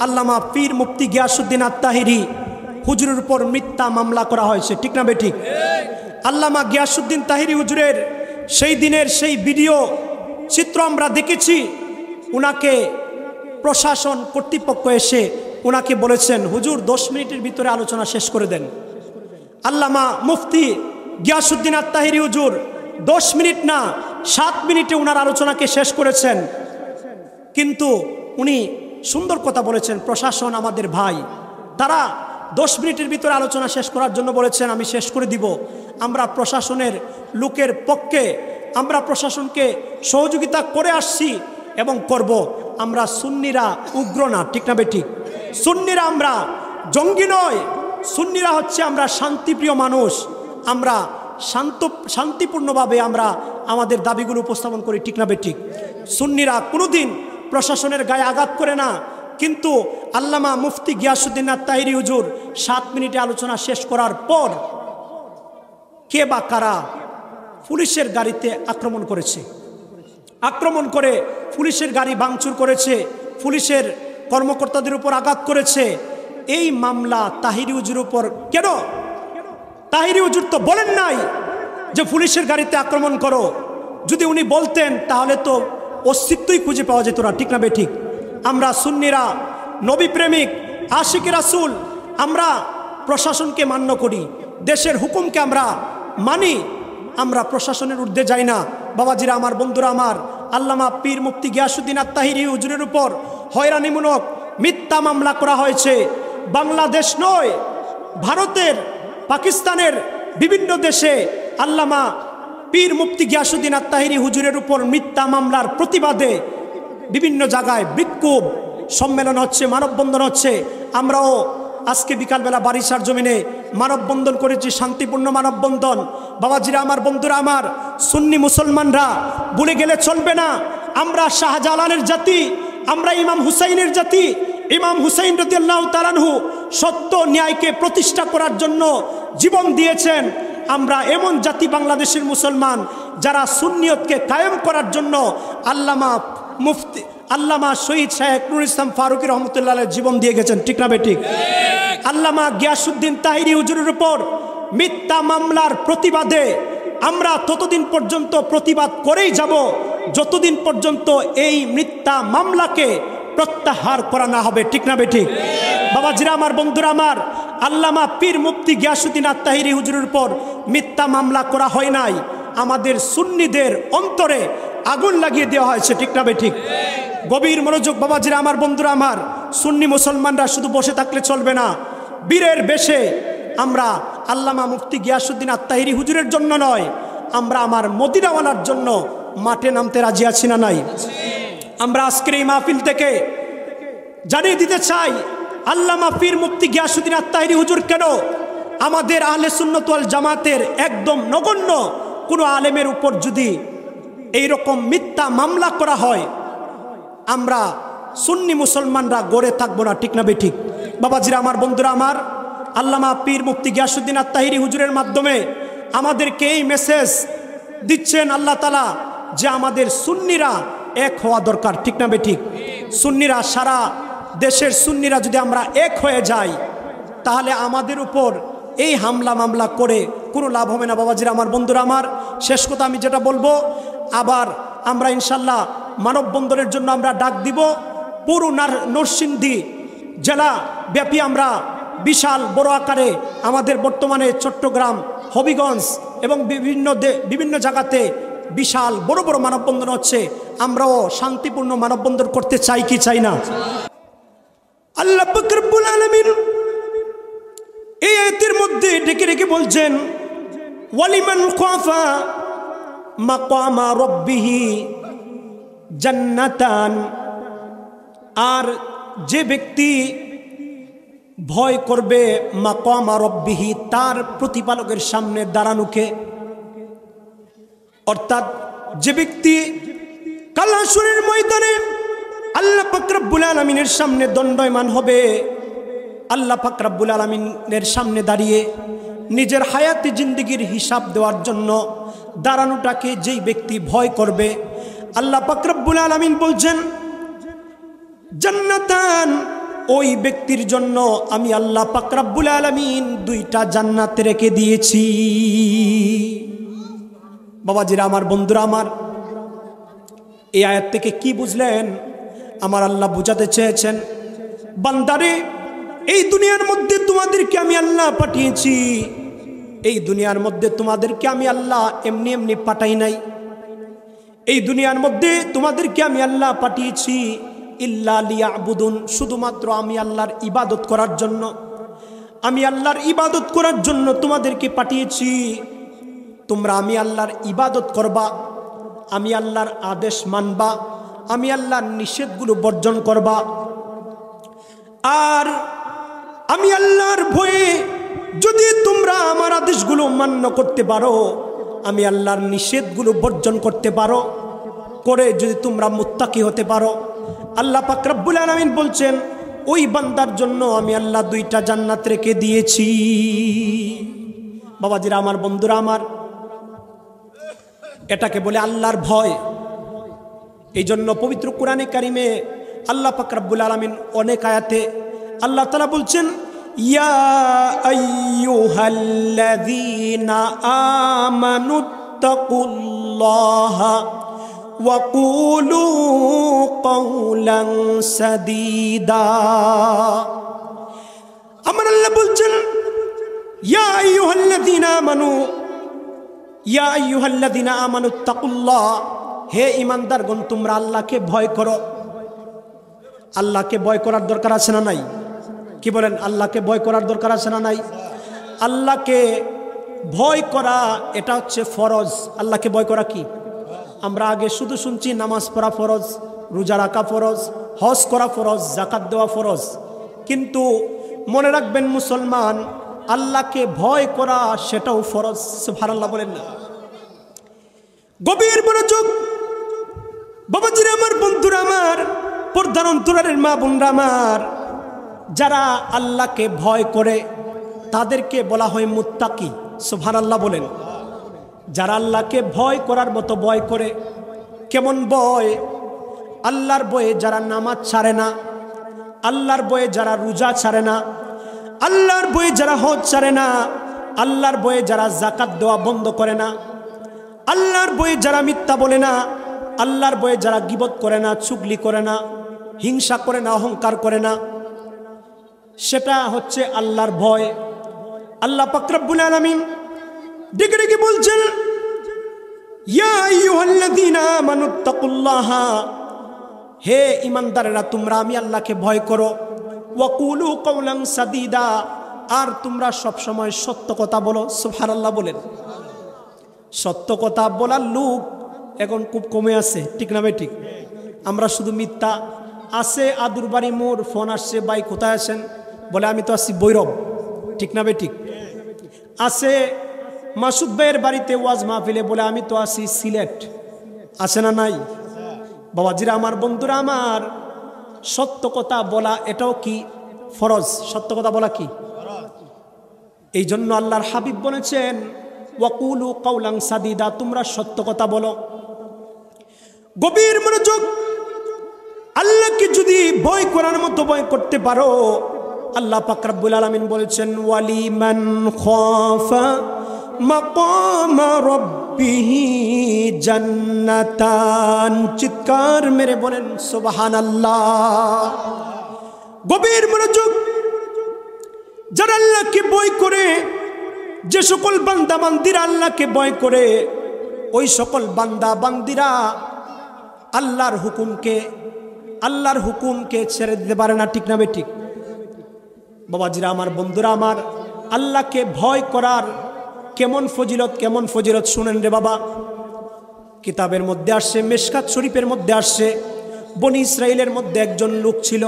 আল্লামা পীর মুফতি গিয়াসউদ্দিন আত-তাহিরি হুজুরের উপর মিথ্যা মামলা করা হয়েছে, ঠিক না বেঠিক? আল্লামা গিয়াসউদ্দিন তাহিরি হুজুরের সেই দিনের সেই ভিডিও চিত্র আমরা দেখেছি। উনাকে প্রশাসন কর্তৃপক্ষ এসে উনাকে বলেছেন, হুজুর 10 মিনিটের ভিতরে আলোচনা শেষ করে দেন। আল্লামা মুফতি গিয়াসউদ্দিন আত-তাহিরি হুজুর 10 মিনিট না 7 মিনিটে উনার আলোচনাকে শেষ করেছেন। কিন্তু উনি সুন্দর কথা বলেছেন, প্রশাসন আমাদের ভাই, তারা 10 মিনিটের ভিতরে আলোচনা শেষ করার জন্য বলেছেন, আমি শেষ করে দিব। আমরা প্রশাসনের লোকের পক্ষে, আমরা প্রশাসনকে সহযোগিতা করে আসছি এবং করব। আমরা সুন্নিরা উগ্র না, ঠিক না বেঠিক? সুন্নিরা আমরা জঙ্গি নয়, সুন্নিরা হচ্ছে আমরা শান্তিপ্রিয় মানুষ। আমরা শান্তিপূর্ণভাবে আমরা আমাদের দাবিগুলো উপস্থাপন করি, ঠিক না বেঠিক? সুন্নিরা কোনোদিন প্রশাসনের গায়ে আঘাত করে না। কিন্তু আল্লামা মুফতি গিয়াসউদ্দিন আত-তাহিরি হুজুর 7 মিনিটে আলোচনা শেষ করার পর কে বা কারা পুলিশের গাড়িতে আক্রমণ করেছে, আক্রমণ করে পুলিশের গাড়ি ভাঙচুর করেছে, পুলিশের কর্মকর্তাদের উপর আঘাত করেছে। এই মামলা তাহিরি হুজুরের উপর কেন? তাহিরি হুজুর তো বলেন নাই যে পুলিশের গাড়িতে আক্রমণ করো। যদি উনি বলতেন তাহলে তো অস্তিত্বই খুঁজে পাওয়া যেত না, ঠিক না বেঠিক? আমরা সুন্নিরা নবী প্রেমিক, আশিক রাসূল, আমরা প্রশাসনকে মান্য করি, দেশের হুকুমকে আমরা মানি, আমরা প্রশাসনের ঊর্ধ্বে যাই না। বাবাজিরা আমার, বন্ধুরা আমার, আল্লামা পীর মুফতি গিয়াসউদ্দিন আত-তাহিরি হুজুরের উপর হয়রানিমূলক মিথ্যা মামলা করা হয়েছে। বাংলাদেশ নয়, ভারতের, পাকিস্তানের বিভিন্ন দেশে আল্লামা পীর মুফতি গিয়াসউদ্দিন আত-তাহিরি হুজুরের উপর মিথ্যা মামলার প্রতিবাদে বিভিন্ন জায়গায় বিক্ষোভ সম্মেলন হচ্ছে, মানববন্ধন হচ্ছে। আমরাও আজকে বিকালবেলা বারিশার জমিনে মানববন্ধন করেছি, শান্তিপূর্ণ মানববন্ধন। বাবাজিরা আমার, বন্ধুরা আমার, সুন্নি মুসলমানরা ভুলে গেলে চলবে না, আমরা শাহজালালের জাতি, আমরা ইমাম হুসাইনের জাতি। ইমাম হুসাইন রাদিয়াল্লাহু তাআলা আনহু সত্য ন্যায়কে প্রতিষ্ঠা করার জন্য জীবন দিয়েছেন। আমরা এমন জাতি বাংলাদেশের মুসলমান যারা সুন্নিয়তকে কায়েম করার জন্য আল্লামা শহীদ শাহেখ নুরুল ইসলাম ফারুকী রহমতুল্লাহ আলাইহি জীবন দিয়ে গেছেন, ঠিক না বেঠিক? আল্লামা গিয়াসউদ্দিন তাহিরি হুজুরের উপর মিথ্যা মামলার প্রতিবাদে আমরা ততদিন পর্যন্ত প্রতিবাদ করেই যাব যতদিন পর্যন্ত এই মিথ্যা মামলাকে প্রত্যাহার করা না হবে, ঠিক না বেঠিক? বাবাজিরা আমার, বন্ধুরা আমার, আল্লামা পীর মুফতি গিয়াসউদ্দিন আত-তাহিরি হুজুরের উপর মিথ্যা মামলা করা হয় নাই, আমাদের সুন্নিদের অন্তরে আগুন লাগিয়ে দেওয়া হয়েছে, ঠিক না বেঠিক? গভীর মনোযোগ বাবাজিরা আমার, বন্ধুরা আমার, সুন্নি মুসলমানরা শুধু বসে থাকলে চলবে না। বীরের বেশে আমরা আল্লামা মুফতি গিয়াসউদ্দিন আত-তাহিরি হুজুরের জন্য নয়, আমরা আমার মদিনাওয়ালার জন্য মাঠে নামতে রাজি আছি না নাই? আমরা আজকের এই মাহফিল থেকে জানিয়ে দিতে চাই, আল্লামা পীর মুফতি গিয়াসউদ্দিন আত-তাহিরি হুজুর কেন আমাদের আহলে সুন্নাত ওয়াল জামাতের একদম নগণ্য কোনো আলেমের উপর যদি এইরকম মিথ্যা মামলা করা হয়, আমরা সুন্নি মুসলমানরা গড়ে থাকবো না, ঠিক না বেঠিক? বাবাজিরা আমার, বন্ধুরা আমার, আল্লামা পীর মুফতি গিয়াসউদ্দিন আত-তাহিরি হুজুরের মাধ্যমে আমাদেরকে এই মেসেজ দিচ্ছেন আল্লাহ তাআলা যে আমাদের সুন্নিরা এক হওয়া দরকার, ঠিক না বেঠিক? সুন্নিরা, সারা দেশের সুন্নিরা যদি আমরা এক হয়ে যাই তাহলে আমাদের উপর এই হামলা মামলা করে কোনো লাভ হবে না। বাবাজিরা আমার, বন্ধুরা আমার, শেষ কথা আমি যেটা বলবো, আবার আমরা ইনশাল্লাহ মানববন্ধনের জন্য আমরা ডাক দিব। পুরো নরসিংদী জেলা ব্যাপী আমরা বিশাল বড় আকারে আমাদের বর্তমানে চট্টগ্রাম, হবিগঞ্জ এবং বিভিন্ন জায়গাতে বিশাল বড় বড় মানববন্ধন হচ্ছে। আমরাও শান্তিপূর্ণ মানববন্ধন করতে চাই কি চাই না? আল্লাহ পাক রব্বুল আলামিন এই আয়াতের মধ্যে ডেকে ডেকে বলছেন, ওয়ালিমান খাফা মাকামা রাব্বিহি জান্নাতান, আর যে ব্যক্তি ভয় করবে মাকামা রাব্বিহি, তার প্রতিপালকের সামনে দাঁড়ানোকে, অর্থাৎ যে ব্যক্তি কাল হাসরের ময়দানে আল্লাহ পাক রব্বুল আলামিনের সামনে দণ্ডায়মান হবে, আল্লাহ পাক রব্বুল আলামিনের সামনে দাঁড়িয়ে নিজের হায়াতি জিন্দেগির হিসাব দেওয়ার জন্য দাঁড়ানোটাকে যেই ব্যক্তি ভয় করবে, আল্লাহ পাক রব্বুল আলামিন বলছেন জান্নাতান ওই ব্যক্তির জন্য আমি আল্লাহ পাক রব্বুল আলামিন দুইটা জান্নাত রেখে দিয়েছি। বাবাজিরা আমার, বন্ধুরা আমার, এই আয়াত থেকে কি বুঝলেন? আমার আল্লাহ বুঝাতে চেয়েছেন, বান্দারে এই দুনিয়ার মধ্যে তোমাদেরকে আমি আল্লাহ পাঠিয়েছি। এই দুনিয়ার মধ্যে তোমাদেরকে আমি আল্লাহ এমনি এমনি পাঠাই নাই। এই দুনিয়ার মধ্যে তোমাদেরকে আমি আল্লাহ পাঠিয়েছি ইল্লা লিয়াবুদুন, শুধুমাত্র আমি আল্লাহর ইবাদত করার জন্য। আমি আল্লাহর ইবাদত করার জন্য তোমাদেরকে পাঠিয়েছি। তোমরা আমি আল্লাহর ইবাদত করবা, আমি আল্লাহর আদেশ মানবা, আমি আল্লাহর নিষেধগুলো বর্জন করবা। আর আমি আল্লাহর ভয়ে যদি তোমরা আমার আদেশগুলো মান্য করতে পারো, আমি আল্লাহর নিষেধগুলো বর্জন করতে পারো, করে যদি তোমরা মুত্তাকি হতে পারো, আল্লাহ পাক রব্বুল আলামিন বলছেন ওই বান্দার জন্য আমি আল্লাহ দুইটা জান্নাত রেখে দিয়েছি। বাবাজিরা আমার, বন্ধুরা আমার, এটাকে বলে আল্লাহর ভয়। এই জন্য পবিত্র কোরআনে কারিমে আল্লাহ পাক রব্বুল আলামিন অনেক আয়াতে আল্লাহ তাআলা বলছেন, ইয়া আইয়ুহাল্লাযীনা আমানুত্তাকুল্লাহা ওয়া কুলু কাওলান সাদীদা। আমার আল্লাহ বলছেন, ইয়া আইয়ুহাল্লাযীনা আমানু, ইয়া আইয়ুহাল্লাযীনা আমানুত্তাকুল্লাহ, হে ঈমানদারগণ তোমরা আল্লাহকে ভয় করো। আল্লাহকে ভয় করার দরকার আছে না নাই? কি বলেন? আল্লাহকে ভয় করার দরকার আছে না নাই? আল্লাহকে ভয় করা এটা হচ্ছে ফরজ। আল্লাহকে ভয় করা কি? আমরা আগে শুধু শুনছি নামাজ পড়া ফরজ, রোজা রাখা ফরজ, হজ করা ফরজ, যাকাত দেওয়া ফরজ। কিন্তু মনে রাখবেন মুসলমান, আল্লাহকে ভয় করা সেটাও ফরজ। সুবহানাল্লাহ বলেন না? গভীর মনোযোগ বাবাজিরা আমার, বন্ধুরা আমার, পর্দার অন্তরালের মা বোনরা আমার, যারা আল্লাহকে ভয় করে তাদেরকে বলা হয় মুত্তাকি। সুবহানাল্লাহ বলেন? যারা আল্লাহকে ভয় করার মতো ভয় করে। কেমন ভয়? আল্লাহর ভয়ে যারা নামাজ ছাড়ে না, আল্লাহর ভয়ে যারা রোজা ছাড়ে না, আল্লাহর ভয়ে যারা হজ ছাড়ে না, আল্লাহর ভয়ে যারা যাকাত দেওয়া বন্ধ করে না, আল্লাহর ভয়ে যারা মিথ্যা বলে না, আল্লাহর ভয়ে যারা গীবত করে না, চুগলি করে না, হিংসা করে না, অহংকার করে না, সেটা হচ্ছে আল্লাহর ভয়। আল্লাহ পাক রব্বুল আলামিন ডেকে ডেকে বলছেন, ইয়া আইয়ুহাল্লাযীনা আমানুত্তাকুল্লাহা, হে ঈমানদারেরা তোমরা আমি আল্লাহকে ভয় করো। ওয়া কুলু কাওলান সাদীদা, আর তোমরা সব সময় সত্য কথা বলো। সুবহানাল্লাহ বলেন? সত্য কথা বলার লোক এখন খুব কমে আছে, ঠিক না ভাই? ঠিক। আমরা শুধু মিথ্যা। আছে আদুরবাড়ি মোর ফোন আসছে, ভাই কোথায় আছেন? বলে আমি তো আসছি বৈরব, ঠিক না ভাই? ঠিক। আছে মাসুদ ভাইয়ের বাড়িতে ওয়াজ মাহফিলে, বলে আমি তো আসি সিলেট। আছে না নাই? বাবাজিরা আমার, বন্ধুরা আমার, সত্য কথা বলা এটাও কি ফরজ। সত্য কথা বলা কি? এই জন্য আল্লাহর হাবিব বলেছেন, ওয়াকুলু কাওলান সাদীদা, তোমরা সত্য কথা বলো। গভীর মনোযোগ। আল্লাহকে যদি ভয় করার মতো ভয় করতে পারো, আল্লাহ পাক রব্বুল আলামিন বলেছেন, ওয়ালিমান খাফা মাকাম রাব্বিহি জান্নাতান। চিৎকার মেরে বলেন সুবহানাল্লাহ। গভীর মনোযোগ। যারা আল্লাহকে ভয় করে, যে সকল বান্দা বান্দিরা আল্লাহকে ভয় করে, ওই সকল বান্দা বান্দিরা আল্লাহর হুকুমকে ছেড়ে দিতে পারে না, ঠিক না বে ঠিক? বাবাজিরা আমার, বন্ধুরা আমার, আল্লাহকে ভয় করার কেমন ফজিলত শুনেন রে বাবা। কিতাবের মধ্যে আসছে, মিশকাত শরীফের মধ্যে আসছে, বনি ইসরাইলের মধ্যে একজন লোক ছিল,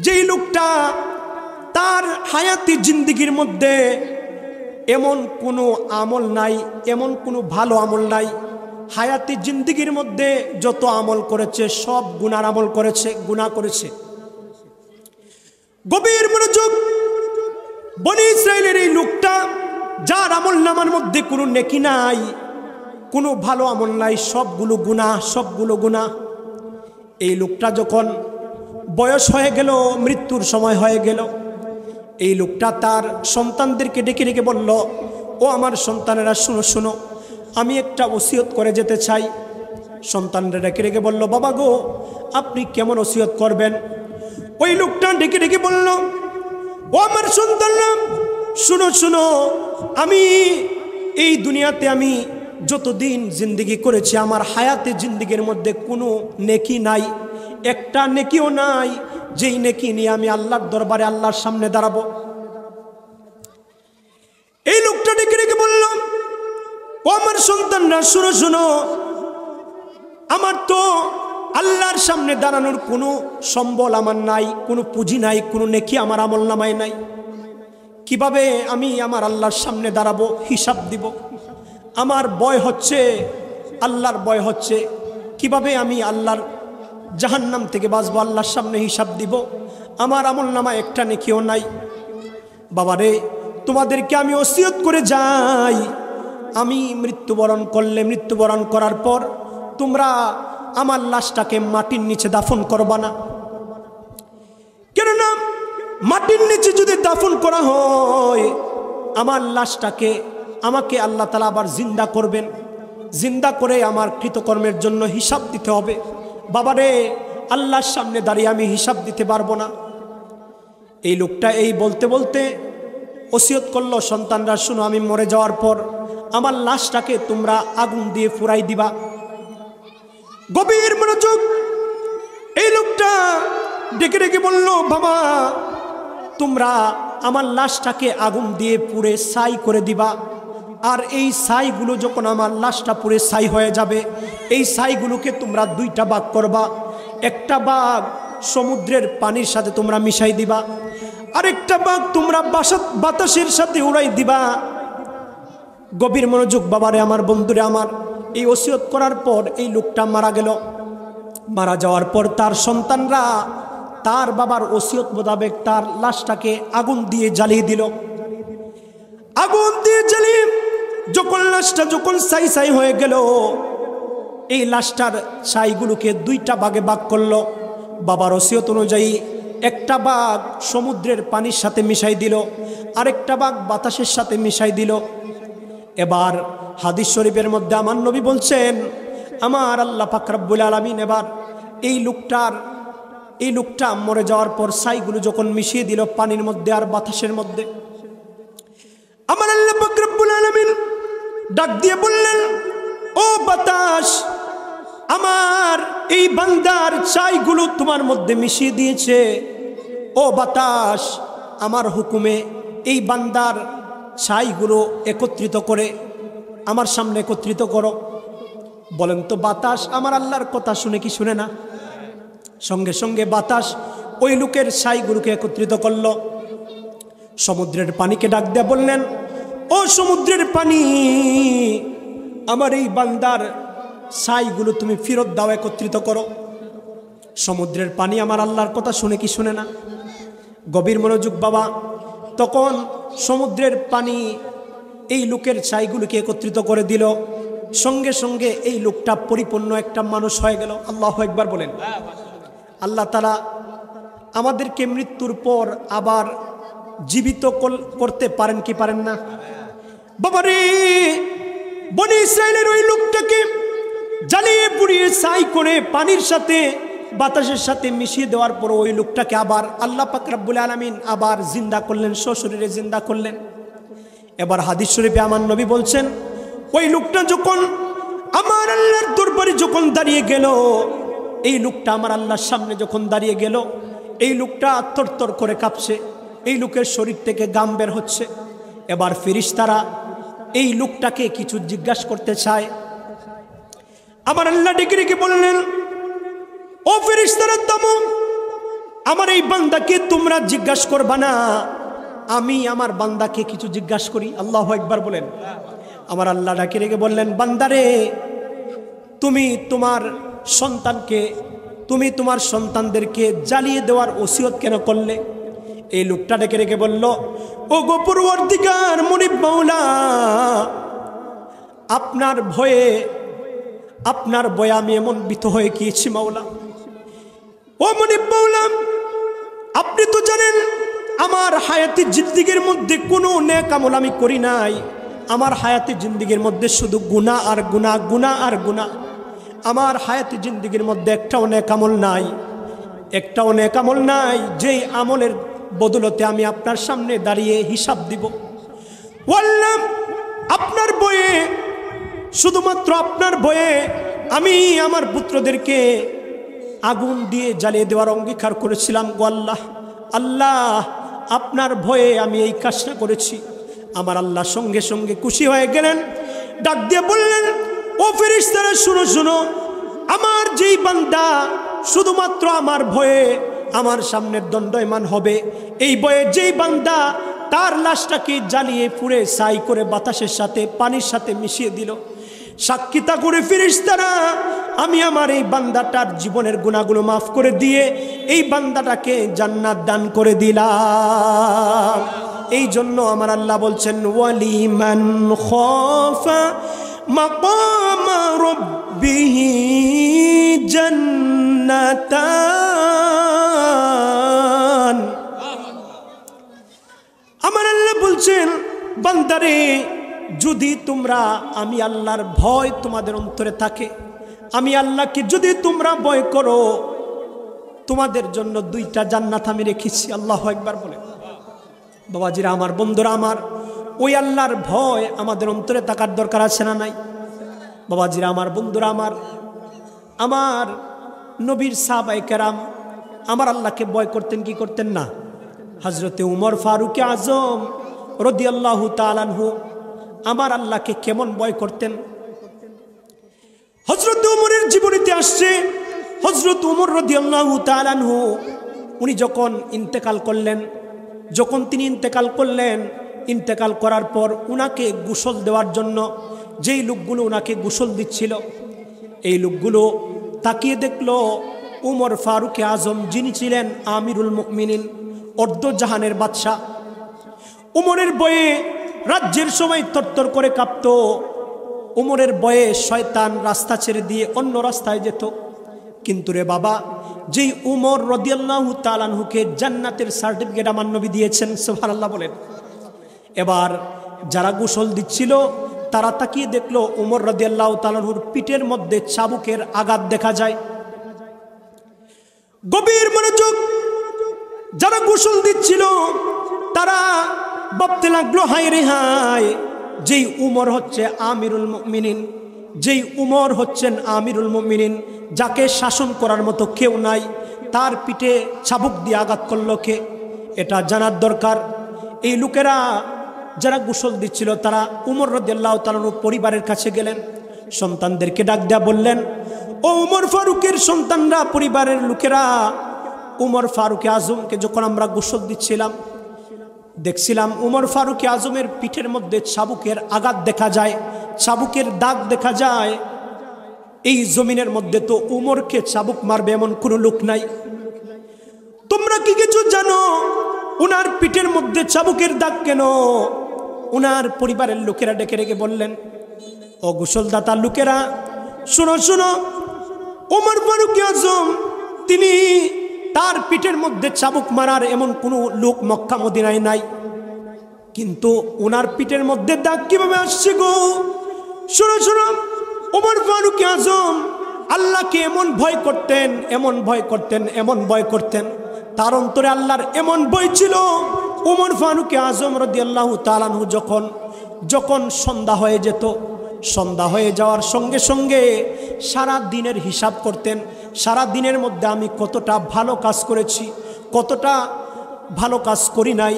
যেই লোকটা তার হায়াতি জিন্দেগির মধ্যে এমন কোনো আমল নাই, এমন কোনো ভালো আমল নাই। হায়াতি জিন্দেগির মধ্যে যত আমল করেছে সব গুনার আমল করেছে, গুনাহ করেছে। গভীর মনোযোগ। বনি ইসরাইলের এই লোকটা, যার আমল নামার মধ্যে কোনো নেকি নাই, কোনো ভালো আমল নাই, সবগুলো গুনাহ। এই লোকটা যখন বয়স হয়ে গেল, মৃত্যুর সময় হয়ে গেল। এই লোকটা তার সন্তানদেরকে ডেকে ডেকে বলল, ও আমার সন্তানেরা শুনো শুনো, আমি একটা ওসিয়ত করে যেতে চাই। সন্তানরা ডেকে ডেকে বলল, বাবা গো, আপনি কেমন ওসিয়ত করবেন? ওই লোকটা ডেকে ডেকে বলল, ও আমার সন্তানরা শুনো শুনো, আমি এই দুনিয়াতে আমি যতদিন জিন্দেগি করেছি, আমার হায়াতে জিন্দেগির মধ্যে কোনো নেকি নাই, একটা নেকিও নাই যেই নেকি নিয়ে আমি আল্লাহর দরবারে আল্লাহর সামনে দাঁড়াবো। এই লোকটা ডেকে ডেকে বলল, ও আমার সন্তানরা শুনো শুনো, আমার তো আল্লাহর সামনে দাঁড়ানোর কোনো সম্বল আমার নাই, কোনো পুঁজি নাই, কোনো নেকি আমার আমল নামায় নাই। কিভাবে আমি আমার আল্লাহর সামনে দাঁড়াবো, হিসাব দিব? আমার ভয় হচ্ছে, আল্লাহর ভয় হচ্ছে। কিভাবে আমি আল্লাহর জাহান্নাম থেকে বাঁচবো, আল্লাহর সামনে হিসাব দিব? আমার আমল নামায় একটা নেকিও নাই। বাবারে, তোমাদেরকে আমি ওসিয়ত করে যাই, আমি মৃত্যুবরণ করলে, মৃত্যুবরণ করার পর তোমরা আমার লাশটাকে মাটির নিচে দাফন করবা না। কেননা মাটির নিচে যদি দাফন করা হয়, আমার লাশটাকে আমাকে আল্লাহ তাআলা আবার জিন্দা করবেন, জিন্দা করে আমার কৃতকর্মের জন্য হিসাব দিতে হবে। বাবারে, আল্লাহর সামনে দাঁড়িয়ে আমি হিসাব দিতে পারবো না। এই লোকটা এই বলতে বলতে ওসিয়ত করলো, সন্তানরা শুনো, আমি মরে যাওয়ার পর আমার লাশটাকে তোমরা আগুন দিয়ে ফুরাই দিবা। গভীর মনোযোগ। এই লোকটা ডেকে ডেকে বলল, বাবা, তোমরা আমার লাশটাকে আগুন দিয়ে পুড়ে ছাই করে দিবা। আর এই ছাইগুলো যখন আমার লাশটা পুড়ে ছাই হয়ে যাবে, এই ছাইগুলোকে তোমরা দুইটা ভাগ করবা। একটা ভাগ সমুদ্রের পানির সাথে তোমরা মিশাই দিবা, আরেকটা ভাগ তোমরা বাতাসের সাথে উড়াই দিবা। গভীর মনোযোগ বাবারে, আমার বন্ধুরে আমার। এই ওসিয়ত করার পর এই লোকটা মারা গেল। মারা যাওয়ার পর তার সন্তানরা তার বাবার ওসিয়ত মোতাবেক তার লাশটাকে আগুন দিয়ে জ্বালিয়ে দিল। আগুন দিয়ে জ্বালিয়ে যখন লাশটা যখন ছাই ছাই হয়ে গেল, এই লাশটার ছাইগুলোকে দুইটা ভাগে ভাগ করলো। বাবার ওসিয়ত অনুযায়ী একটা ভাগ সমুদ্রের পানির সাথে মিশাই দিল, আরেকটা ভাগ বাতাসের সাথে মিশাই দিল। এবার হাদিস শরীফের মধ্যে আমার নবী বলছেন, আমার আল্লাহ পাক রব্বুল আলামিন এবার এই লোকটা মরে যাওয়ার পর ছাইগুলো যখন মিশিয়ে দিল পানির মধ্যে আর বাতাসের মধ্যে, আমার আল্লাহ পাক রব্বুল আলামিন ডাক দিয়ে বললেন, ও বাতাস, আমার এই বান্দার ছাইগুলো তোমার মধ্যে মিশিয়ে দিয়েছে। ও বাতাস, আমার হুকুমে এই বান্দার ছাইগুলো একত্রিত করে আমার সামনে একত্রিত করো। বলেন তো, বাতাস আমার আল্লাহর কথা শুনে কি শুনে না? সঙ্গে সঙ্গে বাতাস ওই লোকের ছাইগুলোকে একত্রিত করল। সমুদ্রের পানিকে ডাক দিয়ে বললেন, ও সমুদ্রের পানি, আমার এই বান্দার ছাইগুলো তুমি ফেরত দাও, একত্রিত করো। সমুদ্রের পানি আমার আল্লাহর কথা শুনে কি শুনে না? গভীর মনোযোগ বাবা। তখন সমুদ্রের পানি এই লোকের ছাইগুলোকে একত্রিত করে দিল। সঙ্গে সঙ্গে এই লোকটা পরিপূর্ণ একটা মানুষ হয়ে গেল। আল্লাহু আকবার বলেন। আল্লাহ তাআলা আমাদেরকে মৃত্যুর পর আবার জীবিত করতে পারেন কি পারেন না? বাবারে, বনি ইসরাইলের ওই লোকটাকে জ্বালিয়ে পুড়িয়ে ছাই করে পানির সাথে বাতাসের সাথে মিশিয়ে দেওয়ার পর ওই লোকটাকে আবার আল্লাহ পাক রব্বুল আলামিন আবার জিন্দা করলেন, সশরীরে জিন্দা করলেন। এবার হাদিস শরীফে আমার নবী বলছেন, ওই লোকটা যখন আমার আল্লাহর দরবারে যখন দাঁড়িয়ে গেল, এই লোকটা আমার আল্লাহর সামনে যখন দাঁড়িয়ে গেল, এই লোকটা থরথর করে কাঁপছে, এই লোকের শরীর থেকে গাম বের হচ্ছে। এবার ফেরেশতারা এই লোকটাকে কিছু জিজ্ঞাসা করতে চায়। আমার আল্লাহ ডেকে ডেকে বললেন, ও ফেরেশতারা, থামো, আমার এই বান্দাকে তোমরা জিজ্ঞাসা করবা না, আমি আমার বান্দাকে কিছু জিজ্ঞাসা করি। আল্লাহু আকবার বলেন। আমার আল্লাহ ডেকে ডেকে বললেন, বান্দারে, তুমি তোমার সন্তানদেরকে জ্বালিয়ে দেওয়ার ওসিয়ত কেন করলে? এই লোকটা ডেকে ডেকে বলল, ও গো পরওয়ারদিগার মুনিব মাওলা, আপনার ভয়ে আমি এমন ভীত হয়ে গিয়েছি মাওলা। ও মনিব মাওলা, আপনি তো জানেন আমার হায়াতি জিন্দেগির মধ্যে কোনো নেক আমল আমি করি নাই। আমার হায়াতি জিন্দেগির মধ্যে শুধু গুনাহ আর গুনাহ, গুনাহ আর গুনাহ। আমার হায়াতি জিন্দেগির মধ্যে একটাও নেক আমল নাই, একটাও নেক আমল নাই যেই আমলের বদলতে আমি আপনার সামনে দাঁড়িয়ে হিসাব দিব। বললাম আপনার বয়ে, শুধুমাত্র আপনার বয়ে আমি আমার পুত্রদেরকে আগুন দিয়ে জ্বালিয়ে দেওয়ার অঙ্গীকার করেছিলাম গো আল্লাহ। আল্লাহ আপনার ভয়ে আমি এই কাজটা করেছি। আমার আল্লাহ সঙ্গে সঙ্গে খুশি হয়ে গেলেন, ডাক দিয়ে বললেন, ও ফেরেশতারা শুনো শুনো, আমার যেই বান্দা শুধুমাত্র আমার ভয়ে আমার সামনে দণ্ডায়মান হবে, এই ভয়ে যেই বান্দা তার লাশটাকে জ্বালিয়ে পুড়ে ছাই করে বাতাসের সাথে পানির সাথে মিশিয়ে দিল, সাক্ষীতা করে ফেরেশতারা আমি আমার এই বান্দাটার জীবনের গুনাহগুলো মাফ করে দিয়ে এই বান্দাটাকে জান্নাত দান করে দিলাম। এই জন্য আমার আল্লাহ বলছেন, ওয়ালিমান খাফা মাকাম রাব্বিহি জান্নাতান। আমার আল্লাহ বলছেন, বান্দারে যদি তোমরা আমি আল্লাহর ভয় তোমাদের অন্তরে থাকে, আমি আল্লাহকে যদি তোমরা ভয় করো, তোমাদের জন্য দুইটা জান্নাত আমি রেখেছি। আল্লাহু আকবার বলে। বাবাজিরা আমার, বন্ধুরা আমার, ওই আল্লাহর ভয় আমাদের অন্তরে থাকার দরকার আছে না নাই? বাবাজিরা আমার, বন্ধুরা আমার, আমার নবীর সাহাবায়ে কেরাম আমার আল্লাহকে ভয় করতেন কি করতেন না? হযরতে উমর ফারুক আজম রাদিয়াল্লাহু তাআলা আনহু আমার আল্লাহকে কেমন ভয় করতেন? হযরত উমরের জীবনীতে আসছে, হযরত উমর রাদিয়াল্লাহু তাআলা আনহু উনি যখন ইন্তেকাল করলেন, যখন তিনি ইন্তেকাল করলেন, ইন্তেকাল করার পর উনাকে গোসল দেওয়ার জন্য যেই লোকগুলো উনাকে গোসল দিচ্ছিল, এই লোকগুলো তাকিয়ে দেখলো উমর ফারুক আজম, যিনি ছিলেন আমিরুল মুমিনিন, অর্ধজাহানের বাদশা। উমরের বয়ে রাজ্যের সময় তরতর করে কাঁপত। উমরের বয়ে শয়তান রাস্তা ছেড়ে দিয়ে অন্য রাস্তায় যেত। কিন্তু রে বাবা, যেই উমর রাদিয়াল্লাহু তাআলা আনহুকে জান্নাতের সার্টিফিকেট আমার নবী দিয়েছেন, সুবহানাল্লাহ বলেন। এবার যারা গোসল দিচ্ছিল তারা তাকিয়ে দেখলো উমর রাদিয়াল্লাহু তাআলা আনহুর পিঠের মধ্যে চাবুকের আঘাত দেখা যায়। গভীর মনোযোগ, যারা গোসল দিচ্ছিল তারা ভাবতে লাগলো, হায় রে হায়, যেই উমর হচ্ছে আমিরুল মুমিনিন, যেই উমর হচ্ছেন আমিরুল মুমিনিন, যাকে শাসন করার মতো কেউ নাই, তার পিঠে চাবুক দিয়ে আঘাত করলো কে? এটা জানার দরকার। এই লোকেরা যারা গোসল দিচ্ছিল তারা উমর রাদিয়াল্লাহু তাআলা পরিবারের কাছে গেলেন, সন্তানদেরকে ডাক দেয়া বললেন, ও উমর ফারুকের সন্তানরা, পরিবারের লোকেরা, উমর ফারুক আজমকে যখন আমরা গোসল দিচ্ছিলাম দেখছিলাম উমর ফারুক আজমের পিঠের মধ্যে চাবুকের আঘাত দেখা যায়, চাবুকের দাগ দেখা যায়। এই জমিনের মধ্যে তো উমরকে চাবুক মারবে এমন কোনো লোক নাই। তোমরা কি কিছু জানো উনার পিঠের মধ্যে চাবুকের দাগ কেন? উনার পরিবারের লোকেরা ডেকে ডেকে বললেন, ও গোসলদাতার লোকেরা, শোনো শোনো, উমর ফারুক আজম তিনি, তার পিঠের মধ্যে চাবুক মারার এমন কোনো লোক মক্কা মদিনায় নাই, কিন্তু ওনার পিঠের মধ্যে দাগ কিভাবে আসছে গো? শোনো শোনো, উমর ফারুক আজম আল্লাহকে এমন ভয় করতেন, এমন ভয় করতেন, এমন ভয় করতেন, তার অন্তরে আল্লাহর এমন ভয় ছিল। উমর ফারুক আজম রাদিয়াল্লাহু তাআলা আনহু যখন সন্ধ্যা হয়ে যেত, সন্ধ্যা হয়ে যাওয়ার সঙ্গে সঙ্গে সারা দিনের হিসাব করতেন। সারা দিনের মধ্যে আমি কতটা ভালো কাজ করেছি, কতটা ভালো কাজ করি নাই,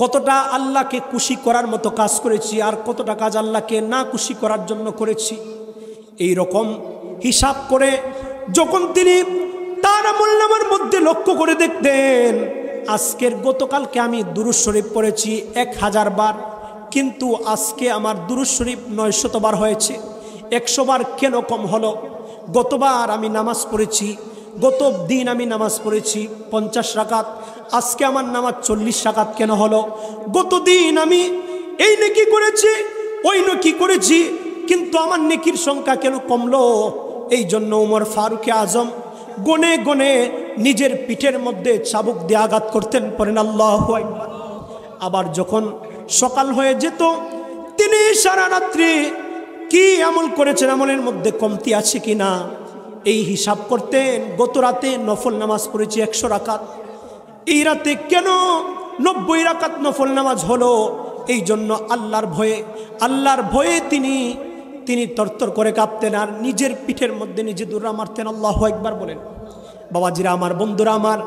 কতটা আল্লাহকে খুশি করার মতো কাজ করেছি, আর কতটা কাজ আল্লাহকে না খুশি করার জন্য করেছি। এই রকম হিসাব করে যখন তিনি তার আমলনামার মধ্যে লক্ষ্য করে দেখতেন, গতকালকে আমি দুরূদ শরীফ পড়েছি 1000 বার, কিন্তু আজকে আমার দুরূদ শরীফ 900 বার হয়েছে। 100 বার কেন কম হলো? গতবার আমি নামাজ পড়েছি, গত দিন আমি নামাজ পড়েছি 50 রাকাত, আজকে আমার নামাজ 40 রাকাত কেন হলো? গত দিন আমি এই নেকি করেছি, ওই নেকি করেছি, কিন্তু আমার নেকির সংখ্যা কেন কমলো? এই জন্য উমর ফারুক আজম গনে গনে নিজের পিঠের মধ্যে চাবুক দিয়ে আঘাত করতেন, পড়েন আল্লাহু আকবার। আবার যখন সকাল হয়ে যেত তিনি সারা রাত্রি কি আমল করেছেন, আমলের মধ্যে কমতি আছে কিনা এই হিসাব করতেন। গত রাতে নফল নামাজ পড়েছি 100 রাকাত, এই রাতে কেন 90 রাকাত নফল নামাজ হলো? এই জন্য আল্লাহর ভয়ে তিনি তরতর করে কাঁপতেন আর নিজের পিঠের মধ্যে নিজে দৌড়া মারতেন। আল্লাহু আকবার বলেন। বাবাজিরা আমার, বন্ধুরা আমার,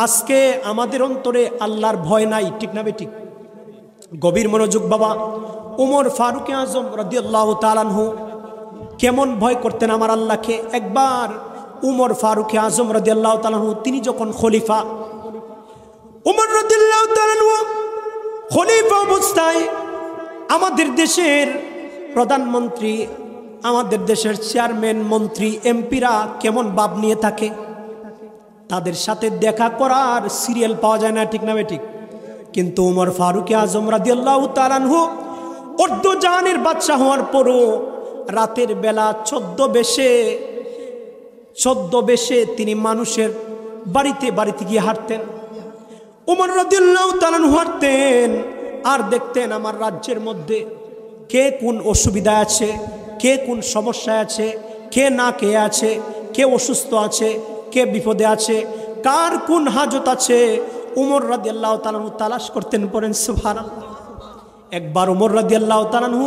আজকে আমাদের অন্তরে আল্লাহর ভয় নাই, ঠিক না বেঠিক? গভীর মনোযোগ বাবা। উমর ফারুক আজম রাদিয়াল্লাহু তাআলা আনহু কেমন ভয় করতেন আমার আল্লাহকে। একবার উমর ফারুক আজম রাদিয়াল্লাহু তাআলা আনহু তিনি যখন খলিফা, উমর রাদিয়াল্লাহু তাআলা আনহু খলিফা অবস্থায় আমাদের দেশের প্রধানমন্ত্রী, আমাদের দেশের চেয়ারম্যান, মন্ত্রী, এমপিরা কেমন ভাব নিয়ে থাকে, তাদের সাথে দেখা করার সিরিয়াল পাওয়া যায় না, ঠিক না বেঠিক? কিন্তু উমর ফারুক আজম রাদিয়াল্লাহু তাআলা আনহু অর্ধজাহানের বাদশা হওয়ার পরও রাতের বেলা 14 বেশে তিনি মানুষের বাড়িতে গিয়ে হাঁটতেন। উমর রাদিয়াল্লাহু তাআলা আনহু হাঁটতেন আর দেখতেন আমার রাজ্যের মধ্যে কে কোন অসুবিধা আছে, কে কোন সমস্যায় আছে, কে না কে আছে, কে অসুস্থ আছে, কে বিপদে আছে, কার কোন হাজত আছে। উমর রাদিয়াল্লাহু তাআলা আনহু তালাশ করতেন, পড়েন সুবহানাল্লাহ। একবার উমর রাদিয়াল্লাহু তাআলা আনহু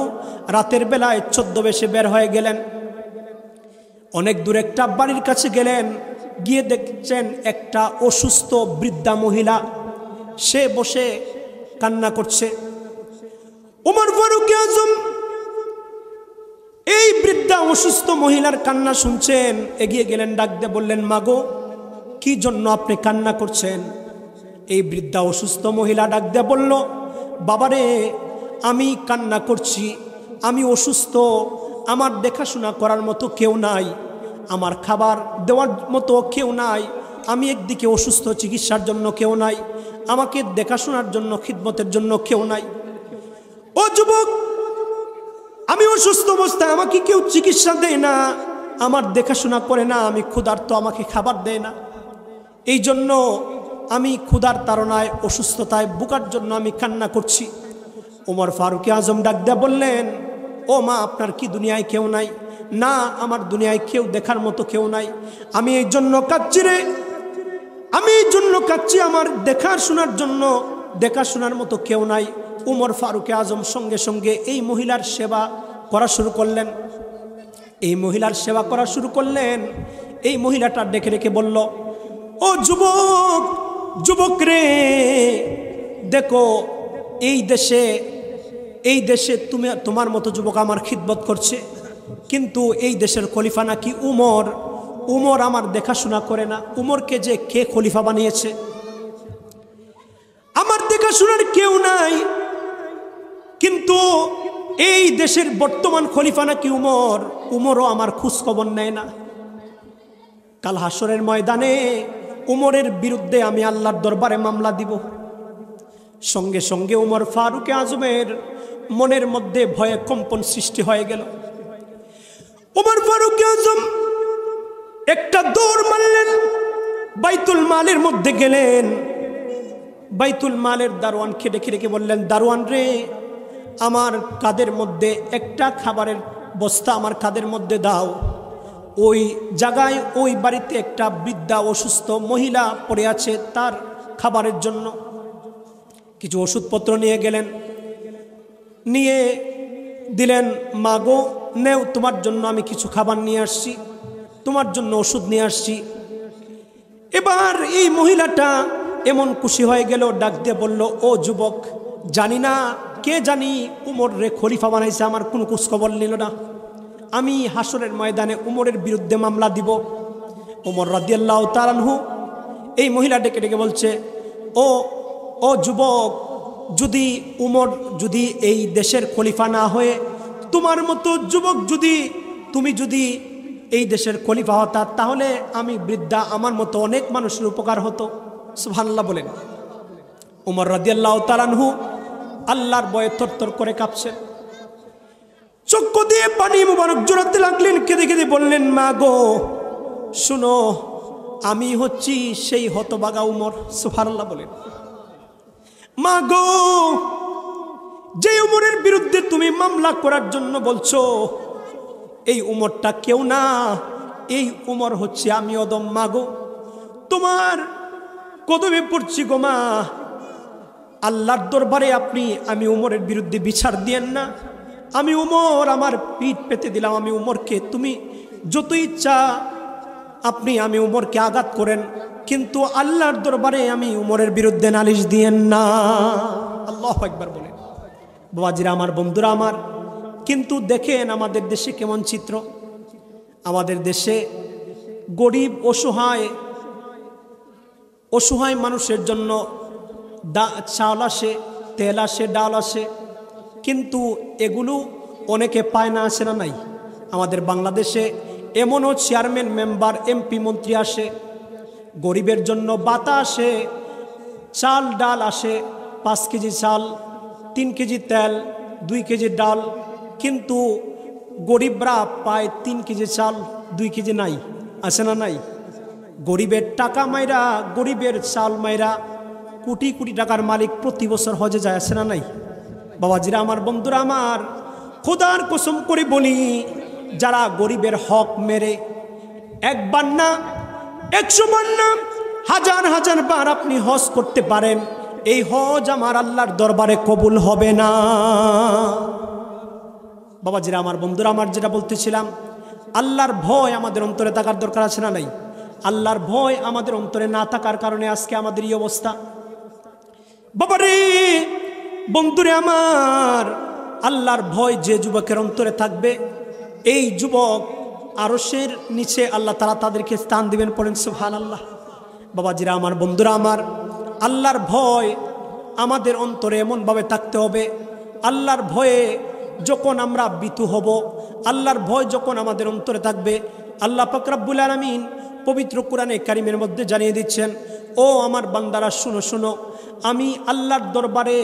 রাতের বেলায় 14 বেশে বের হয়ে গেলেন। অনেক দূর একটা বাড়ির কাছে গেলেন, গিয়ে দেখছেন একটা অসুস্থ বৃদ্ধা মহিলা, সে বসে কান্না করছে। উমর ফারুক আজম এই বৃদ্ধা অসুস্থ মহিলার কান্না শুনছেন, এগিয়ে গেলেন, ডাক দিয়ে বললেন, মাগো কি জন্য আপনি কান্না করছেন? এই বৃদ্ধা অসুস্থ মহিলা ডাক দিয়ে বলল, বাবারে আমি কান্না করছি, আমি অসুস্থ, আমার দেখাশোনা করার মতো কেউ নাই, আমার খাবার দেওয়ার মতো কেউ নাই, আমি একদিকে অসুস্থ, চিকিৎসার জন্য কেউ নাই, আমাকে দেখাশোনার জন্য, খিদমতের জন্য কেউ নাই। ও যুবক, আমি অসুস্থ অবস্থায় আমাকে কেউ চিকিৎসা দেয় না, আমার দেখাশোনা করে না, আমি ক্ষুধার্ত, আমাকে খাবার দেয় না, এই জন্য আমি ক্ষুধার তাড়নায়, অসুস্থতায় ভোগার জন্য আমি কান্না করছি। উমর ফারুক আজম ডাক দিয়ে বললেন, ও মা, আপনার কি দুনিয়ায় কেউ নাই? না, আমার দুনিয়ায় কেউ দেখার মতো কেউ নাই, আমি এই জন্য কাঁদছি রে, আমি এই জন্য কাঁদছি, আমার দেখাশোনার মতো কেউ নাই। উমর ফারুক আজম সঙ্গে সঙ্গে এই মহিলার সেবা করা শুরু করলেন। এই মহিলাটা ডেকে ডেকে বলল, ও যুবক রে, দেখো এই দেশে তোমার মতো যুবক আমার খিদমত করছে, কিন্তু এই দেশের খলিফা নাকি উমর আমার দেখাশোনা করে না। উমরকে যে কে খলিফা বানিয়েছে, আমার দেখাশোনার কেউ নাই, কিন্তু এই দেশের বর্তমান খলিফা নাকি উমরও আমার খোঁজ খবর নেয় না। কাল হাসরের ময়দানে উমরের বিরুদ্ধে আমি আল্লাহর দরবারে মামলা দিব। সঙ্গে সঙ্গে উমর ফারুক আজমের মনের মধ্যে ভয়ে কম্পন সৃষ্টি হয়ে গেল। উমর ফারুক আজম একটা দৌড় মারলেন, বাইতুল মালের মধ্যে গেলেন। বাইতুল মালের দারোয়ানকে ডেকে ডেকে বললেন, দারোয়ান রে, আমার কাঁধের মধ্যে একটা খাবারের বস্তা আমার কাঁধের মধ্যে দাও। ওই জায়গায়, ওই বাড়িতে একটা বৃদ্ধা অসুস্থ মহিলা পড়ে আছে, তার খাবারের জন্য কিছু ওষুধপত্র নিয়ে গেলেন, নিয়ে দিলেন, মাগো নেও, তোমার জন্য আমি কিছু খাবার নিয়ে আসছি, তোমার জন্য ওষুধ নিয়ে আসছি। এবার এই মহিলাটা এমন খুশি হয়ে গেল, ডাক দিয়ে বলল, ও যুবক, জানি না কে জানি উমর রে খলিফা বানাইছে, আমার কোনো খোঁজখবর নিল না, আমি হাসরের ময়দানে উমরের বিরুদ্ধে মামলা দিব। উমর রাদিয়াল্লাহু তাআলা আনহু এই মহিলা ডেকে ডেকে বলছে, ও যুবক, যদি এই দেশের খলিফা না হয়ে তোমার মতো যুবক তুমি যদি এই দেশের খলিফা হতা, তাহলে আমি বৃদ্ধা, আমার মতো অনেক মানুষের উপকার হতো। সুবহানাল্লাহ বলেন। উমর রাদিয়াল্লাহু তাআলা আনহু আল্লাহর ভয়ে থরথর করে কাঁপছেন, চক্ষু দিয়ে পানি মুবারক জোড়াতে লাগলেন, কেঁদে কেঁদে বললেন, মা গো শুনো, আমি হচ্ছি সেই হতবাগা উমর। সুবহানাল্লাহ বলেন। মা গো, যে উমরের বিরুদ্ধে তুমি মামলা করার জন্য বলছো, এই উমরটা কেউ না, এই উমর হচ্ছে আমি অদম। মা গো, তোমার কদমে পড়ছি গো মা, আল্লাহর দরবারে আমি উমরের বিরুদ্ধে বিচার দিয়েন না। আমি উমর আমার পিঠ পেতে দিলাম, আমি উমরকে তুমি যত ইচ্ছা আমি উমরকে আঘাত করেন, কিন্তু আল্লাহর দরবারে আমি উমরের বিরুদ্ধে নালিশ দিয়েন না। আল্লাহু আকবার বলেন। বাবাজিরা আমার, বন্ধুরা আমার, কিন্তু দেখেন আমাদের দেশে কেমন চিত্র। আমাদের দেশে গরিব অসহায় মানুষের জন্য চাল আসে, তেল আসে, ডাল আসে, কিন্তু এগুলো অনেকে পায় না, আসে না? নাই। আমাদের বাংলাদেশে এমনও চেয়ারম্যান, মেম্বার, এমপি, মন্ত্রী আসে, গরিবের জন্য বাতা আসে, চাল ডাল আসে, 5 কেজি চাল, 3 কেজি তেল, 2 কেজি ডাল, কিন্তু গরিবরা পায় 3 কেজি চাল, 2 কেজি নাই, আসে না? নাই। গরিবের টাকা মাইরা, গরিবের চাল মাইরা কোটি কোটি টাকার মালিক প্রতি বছর হজে যায়, আসে না? নাই। বাবাজিরা আমার, বন্ধুরা আমার, খোদার কসম করে বলি, যারা গরিবের হক মেরে একবার না, 100 বার না, হাজার হাজার বার আপনি হজ করতে পারেন, এই হজ আমার আল্লাহর দরবারে কবুল হবে না। বাবাজিরা আমার, বন্ধুরা আমার, যেটা বলতেছিলাম, আল্লাহর ভয় আমাদের অন্তরে থাকার দরকার আছে না? নাই। আল্লাহর ভয় আমাদের অন্তরে না থাকার কারণে আজকে আমাদের এই অবস্থা। বাবারে, বন্ধুরে আমার, আল্লাহর ভয় যে যুবকের অন্তরে থাকবে, এই যুবক আরশের নিচে আল্লাহ তাআলা তাদেরকে স্থান দিবেন। পড়েন সুবহানাল্লাহ। বাবাজিরা আমার, বন্ধুরা আমার, আল্লাহর ভয় আমাদের অন্তরে এমনভাবে থাকতে হবে, আল্লাহর ভয়ে যখন আমরা ভীতু হব, আল্লাহর ভয় যখন আমাদের অন্তরে থাকবে, আল্লাহ পাক রব্বুল আলামিন পবিত্র কোরআনে কারিমের মধ্যে জানিয়ে দিচ্ছেন, ও আমার বান্দারা শুনো শুনো, আমি আল্লাহর দরবারে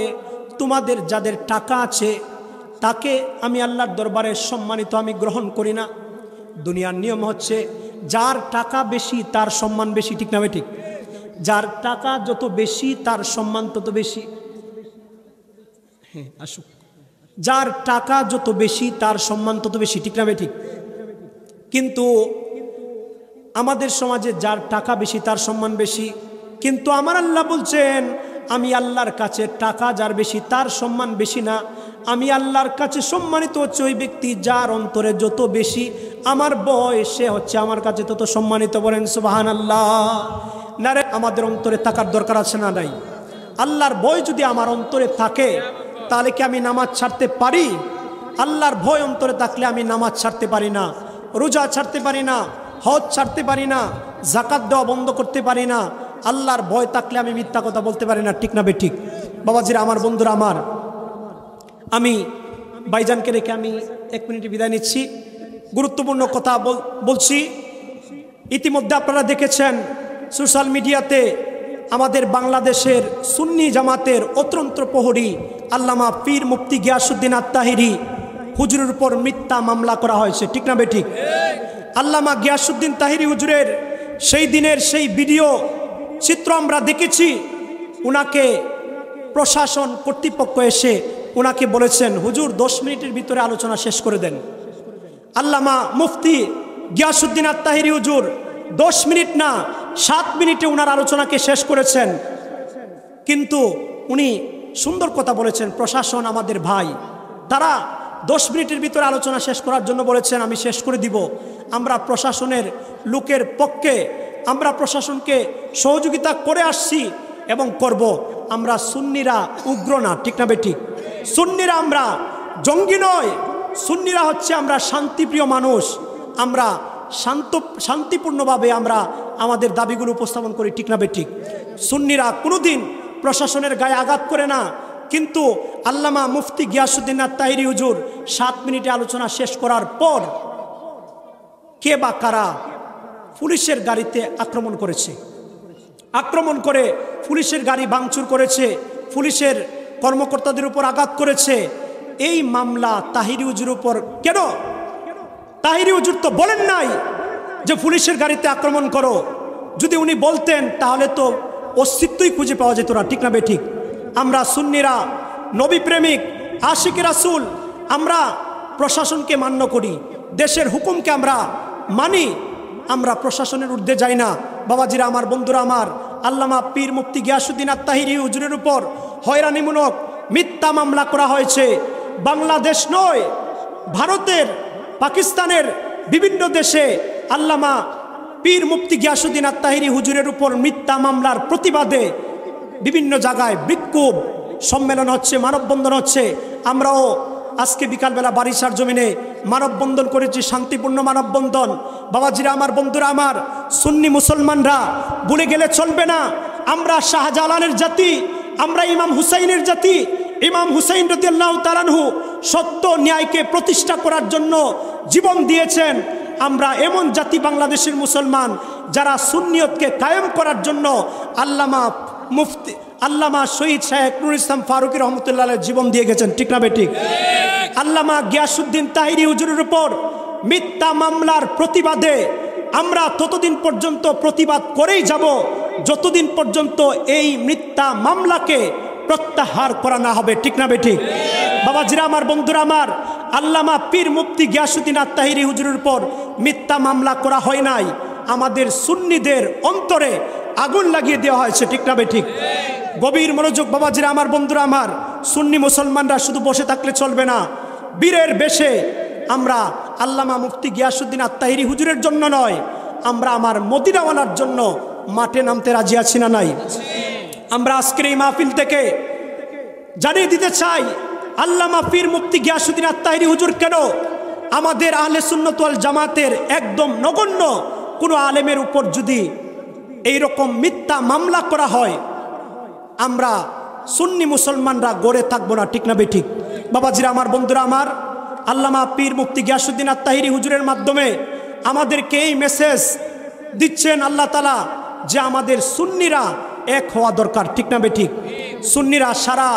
তোমাদের যাদের টাকা আছে তাকে আমি আল্লাহর দরবারে সম্মানিত আমি গ্রহণ করি না। দুনিয়ার নিয়ম হচ্ছে যার টাকা বেশি তার সম্মান বেশি, ঠিক না? ঠিক। যার টাকা যত বেশি তার সম্মান তত বেশি। হ্যাঁ, আসুক। যার টাকা যত বেশি তার সম্মান তত বেশি, ঠিক না? ঠিক। কিন্তু আমাদের সমাজে যার টাকা বেশি তার সম্মান বেশি, কিন্তু আমার আল্লাহ বলছেন, আমি আল্লাহর কাছে টাকা যার বেশি তার সম্মান বেশি না। আমি আল্লাহর কাছে সম্মানিত হচ্ছে ওই ব্যক্তি যার অন্তরে যত বেশি আমার ভয়, সে হচ্ছে আমার কাছে তত সম্মানিত। বলেন সুবহানাল্লাহ। না রে, আমাদের অন্তরে থাকার দরকার আছে না? নাই। আল্লাহর ভয় যদি আমার অন্তরে থাকে তাহলে কি আমি নামাজ ছাড়তে পারি? আল্লাহর ভয় অন্তরে থাকলে আমি নামাজ ছাড়তে পারি না, রোজা ছাড়তে পারি না, হজ ছাড়তে পারি না, যাকাত দেওয়া বন্ধ করতে পারি না। আল্লাহর ভয় থাকলে আমি মিথ্যা কথা বলতে পারি না, ঠিক না? ঠিক। বাবাজিরা আমার, বন্ধুরা আমার, আমি ভাইজানকে রেখে আমি 1 মিনিট বিদায় নিচ্ছি। গুরুত্বপূর্ণ কথা বলছি। ইতিমধ্যে আপনারা দেখেছেন সোশ্যাল মিডিয়াতে আমাদের বাংলাদেশের সুন্নি জামাতের অতন্ত্র প্রহরী আল্লামা পীর মুফতি গিয়াসউদ্দিন আত-তাহিরি হুজুরের উপর মিথ্যা মামলা করা হয়েছে, ঠিক না? ঠিক। আল্লামা গিয়াসউদ্দিন তাহিরি হুজুরের সেই দিনের সেই ভিডিও চিত্র আমরা দেখেছি। উনাকে প্রশাসন কর্তৃপক্ষ এসে উনাকে বলেছেন, হুজুর 10 মিনিটের ভিতরে আলোচনা শেষ করে দেন। আল্লামা মুফতি গিয়াসউদ্দিন আত-তাহিরি হুজুর 10 মিনিট না 7 মিনিটে উনার আলোচনাকে শেষ করেছেন। কিন্তু উনি সুন্দর কথা বলেছেন, প্রশাসন আমাদের ভাই, তারা 10 মিনিটের ভিতরে আলোচনা শেষ করার জন্য বলেছেন, আমি শেষ করে দিব। আমরা প্রশাসনের লোকের পক্ষে, আমরা প্রশাসনকে সহযোগিতা করে আসছি এবং করব। আমরা সুন্নিরা উগ্র না, ঠিক না? ঠিক। সুন্নিরা আমরা জঙ্গি নয়, সুন্নিরা হচ্ছে আমরা শান্তিপ্রিয় মানুষ। আমরা শান্তিপূর্ণভাবে আমরা আমাদের দাবিগুলো উপস্থাপন করি, ঠিক না? ঠিক। সুন্নিরা কোনোদিন প্রশাসনের গায়ে আঘাত করে না। কিন্তু আল্লামা মুফতি গিয়াসউদ্দিন আত-তাহিরি হুজুর 7 মিনিটে আলোচনা শেষ করার পর কে বা কারা পুলিশের গাড়িতে আক্রমণ করেছে, আক্রমণ করে পুলিশের গাড়ি ভাঙচুর করেছে, পুলিশের কর্মকর্তাদের উপর আঘাত করেছে। এই মামলা তাহিরি হুজুর উপর কেন? তাহিরি হুজুর তো বলেন নাই যে পুলিশের গাড়িতে আক্রমণ করো, যদি উনি বলতেন তাহলে তো অস্তিত্বই খুঁজে পাওয়া যেত না, ঠিক না বে ঠিক? আমরা সুন্নিরা নবী প্রেমিক, আশিক রাসূল, আমরা প্রশাসনকে মান্য করি, দেশের হুকুমকে আমরা মানি, আমরা প্রশাসনের ঊর্ধ্বে যাই না। বাবাজিরা আমার, বন্ধুরা আমার, আল্লামা পীর মুফতি গিয়াসউদ্দিন আত-তাহিরি হুজুরের উপর হয়রানিমূলক মিথ্যা মামলা করা হয়েছে। বাংলাদেশ নয়, ভারতের, পাকিস্তানের বিভিন্ন দেশে আল্লামা পীর মুফতি গিয়াসউদ্দিন আত-তাহিরি হুজুরের উপর মিথ্যা মামলার প্রতিবাদে বিভিন্ন জায়গায় বিক্ষোভ সম্মেলন হচ্ছে, মানববন্ধন হচ্ছে। আমরাও আজকে বিকালবেলা বারিশার জমিনে মানববন্ধন করেছি, শান্তিপূর্ণ মানববন্ধন। বাবাজিরা আমার, বন্ধুরা আমার, সুন্নি মুসলমানরা ভুলে গেলে চলবে না, আমরা শাহজালালের জাতি, আমরা ইমাম হুসাইনের জাতি। ইমাম হুসাইন রাদিয়াল্লাহু তাআলা আনহু সত্য ন্যায়কে প্রতিষ্ঠা করার জন্য জীবন দিয়েছেন। আমরা এমন জাতি বাংলাদেশের মুসলমান যারা সুন্নিয়তকে কায়েম করার জন্য আল্লামা শহীদ শাহেখ নুরুল ইসলাম ফারুকী রহমতুল্লাহ আলাইহি জীবন দিয়ে গেছেন, ঠিক না বেঠিক? আল্লামা গিয়াসউদ্দিন তাহিরি হুজুরের উপর মিথ্যা মামলার প্রতিবাদে আমরা ততদিন পর্যন্ত প্রতিবাদ করেই যাব যতদিন পর্যন্ত এই মিথ্যা মামলাকে প্রত্যাহার করা না হবে, ঠিক না বেঠিক? বাবাজিরা আমার, বন্ধুরা আমার, আল্লামা পীর মুফতি গিয়াসউদ্দিন আত-তাহিরি হুজুরের উপর মিথ্যা মামলা করা হয় নাই, আমাদের সুন্নিদের অন্তরে আগুন লাগিয়ে দেওয়া হয়েছে, ঠিক না বেঠিক? গভীর মনোযোগ বাবাজিরা আমার, বন্ধুরা আমার, সুন্নি মুসলমানরা শুধু বসে থাকলে চলবে না। বীরের বেশে আমরা আল্লামা মুফতি গিয়াসউদ্দিন আত-তাহিরি হুজুরের জন্য নয়, আমরা আমার মদিনাওয়ালার জন্য মাঠে নামতে রাজি আছি না নাই? আমরা আজকের এই মাহফিল থেকে জানিয়ে দিতে চাই, আল্লামা পীর মুফতি গিয়াসউদ্দিন আত-তাহিরি হুজুর কেন আমাদের আহলে সুন্নাত ওয়াল জামাতের একদম নগণ্য কোনো আলেমের উপর যদি এইরকম মিথ্যা মামলা করা হয়, আমরা সুন্নি মুসলমানরা গড়ে থাকবো না, ঠিক না বেঠিক? বাবাজিরা আমার, বন্ধুরা আমার, আল্লামা পীর মুফতি গিয়াসউদ্দিন আত-তাহিরি হুজুরের মাধ্যমে আমাদেরকে এই মেসেজ দিচ্ছেন আল্লাহ তাআলা যে আমাদের সুন্নিরা এক হওয়া দরকার, ঠিক না বেঠিক? সুন্নিরা, সারা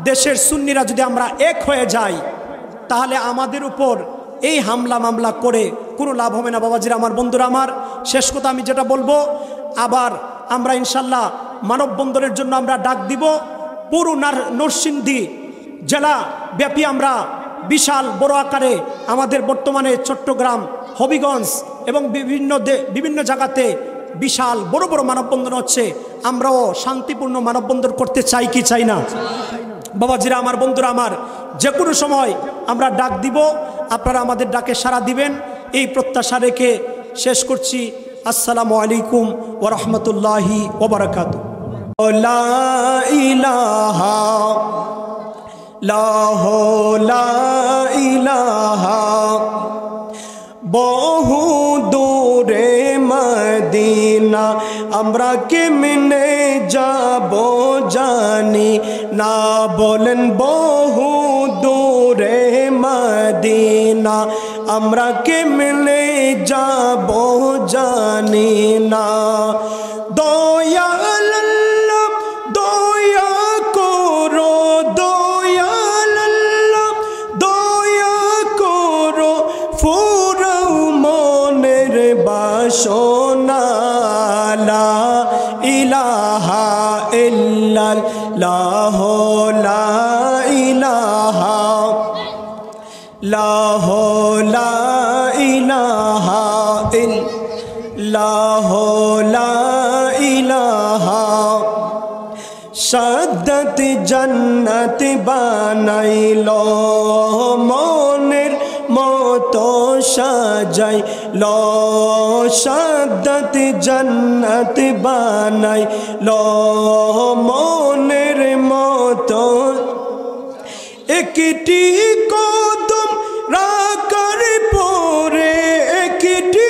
দেশের সুন্নিরা যদি আমরা এক হয়ে যাই তাহলে আমাদের উপর এই হামলা মামলা করে কোনো লাভ হবে না। বাবাজিরা আমার, বন্ধুরা আমার, শেষ কথা আমি যেটা বলবো, আবার আমরা ইনশাল্লাহ মানববন্ধনের জন্য আমরা ডাক দিব। পুরো নরসিংদী জেলা ব্যাপী আমরা বিশাল বড় আকারে আমাদের বর্তমানে চট্টগ্রাম, হবিগঞ্জ এবং বিভিন্ন জায়গাতে বিশাল বড় বড় মানববন্ধন হচ্ছে। আমরাও শান্তিপূর্ণ মানববন্ধন করতে চাই কি চাই না? বাবাজিরা আমার, বন্ধুরা আমার, যে কোনো সময় আমরা ডাক দিব, আপনারা আমাদের ডাকে সাড়া দিবেন, এই প্রত্যাশা রেখে শেষ করছি। আসসালামু আলাইকুম ওয়া রাহমাতুল্লাহি ওয়া বারাকাতুহু। লা ইলাহা লা ইলাহা বহু দূরে মদিনা আমরা কেমনে যাব জানি না, বলেন বহু দূরে মদিনা আমরা কেমনে যাব জানি না। দয়াল আল্লাহ দয়া করো, দয়াল আল্লাহ দয়া করো, ফুরাও মনের বাসনা। লা ইলাহা ইল্লাল্লাহ, লা ইলাহা লা ইলাহা ইল্লাল্লাহ, লা ইলাহা। সাদত জান্নাত বানাইল মনের মতো সাজাইল, সাদত জান্নাত বানাইল মনের মতো। একটি কদম রাখার পরে, একটি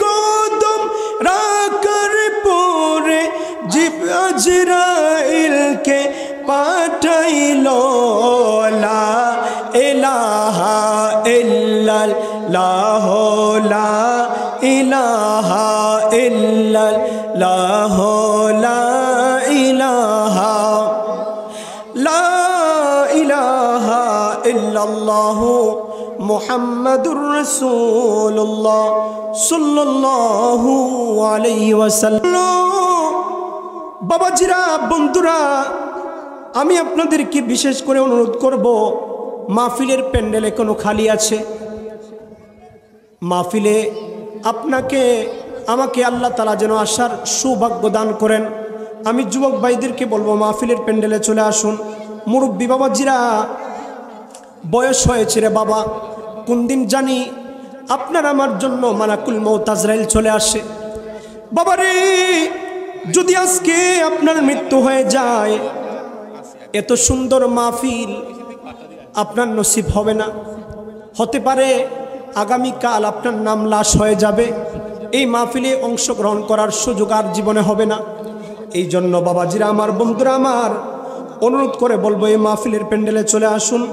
কদম রাখার পরে আজরাইলকে পাঠাইল। লা ইলাহা ইল্লাল্লাহ, লা ইলাহা ইল্লাল্লাহ, লা ইলাহা লা ইলাহা ইল্লাল্লাহ মুহাম্মাদুর রাসূলুল্লাহ সাল্লাল্লাহু আলাইহি ওয়াসাল্লাম। বাবাজিরা, বন্ধুরা, আমি আপনাদেরকে বিশেষ করে অনুরোধ করব, মাহফিলের প্যান্ডেল এখনো খালি আছে। মাহফিলে আপনাকে আমাকে আল্লাহ তাআলা যেন আসার সৌভাগ্য দান করেন। আমি যুবক ভাইদেরকে বলবো, মাহফিলের প্যান্ডেলে চলে আসুন। মুরব্বী বাবাজিরা, বয়স হয়েছে রে বাবা, কোন দিন জানি আপনার আমার জন্য মালাকুল মউত আজরাইল চলে আসে। বাবারে, যদি আজকে আপনার মৃত্যু হয়ে যায়, এত সুন্দর মাহফিল আপনার নসিব হবে না। হতে পারে আগামীকাল আপনার নাম লাশ হয়ে যাবে, এই মাহফিলে অংশগ্রহণ করার সুযোগ আর জীবনে হবে না। এই জন্য বাবাজিরা আমার, বন্ধুরা আমার, অনুরোধ করে বলবো, এই মাহফিলের প্যান্ডেলে চলে আসুন।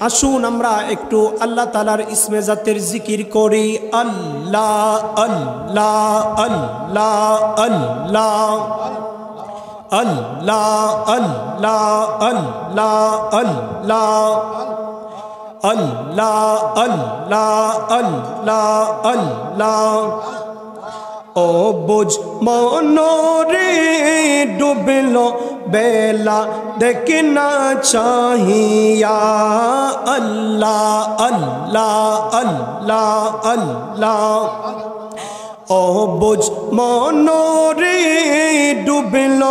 আসুন আমরা একটু আল্লাহ তাআলার ইসমে জাতের জিকির করি। আল্লাহ আল্লাহ আল্লাহ আল্লাহ আল্লাহ আল্লাহ আল্লাহ আল্লাহ আল্লাহ আল্লাহ আল্লাহ আল্লাহ। ও বুঝ মনোরে ডুবল বেলা দেখে না চাহিয়া। আল্লাহ আল্লাহ আল্লাহ আল্লাহ। ও বুঝ মনোরে ডুবল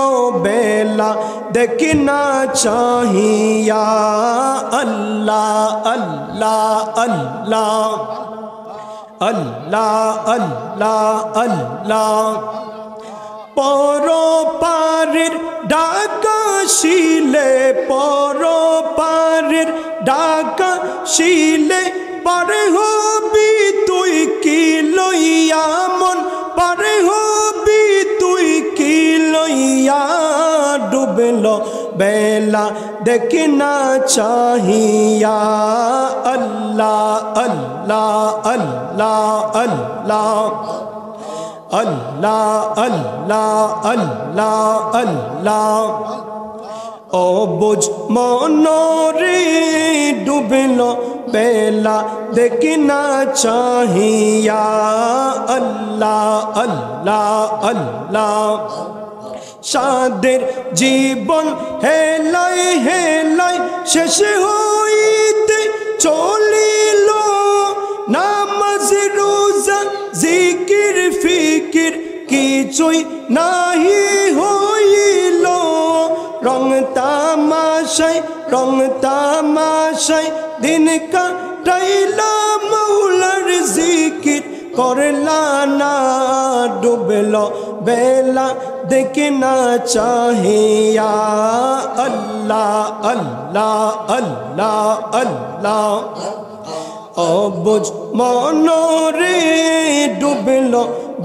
বেলা দেখে না চাহিয়া। আল্লাহ আল্লাহ আল্লাহ আল্লাহ আল্লাহ আল্লাহ। পর পারের ডাকা শিলে, পর পারের ডাকা শিলে, পারে হবি তুই কি লইয়া মন, পারে হবি তুই কি লইয়া। ডুবল বেলা দেখে না চাহিয়া। আল্লাহ আল্লাহ আল্লাহ আল্লাহ আল্লাহ আল্লাহ আল্লাহ আল্লাহ। ও বুঝ মনোরে ডুবল বেলা দেখে না চাহিয়া। আল্লাহ আল্লাহ আল্লাহ। সাদের জীবন হেলাই হেলাই শেষ হইতে চলিল। নামাজ রোজা জিকির ফিকির কিছুই নাহি হইল। রং তামাশায় দিন কাটাইলা, মৌলার জিকির করলা না। ডুবল বেলা দেখে না চাহিয়া। আল্লাহ আল্লাহ আল্লাহ আল্লাহ। ও বুঝ মনোরে ডুবল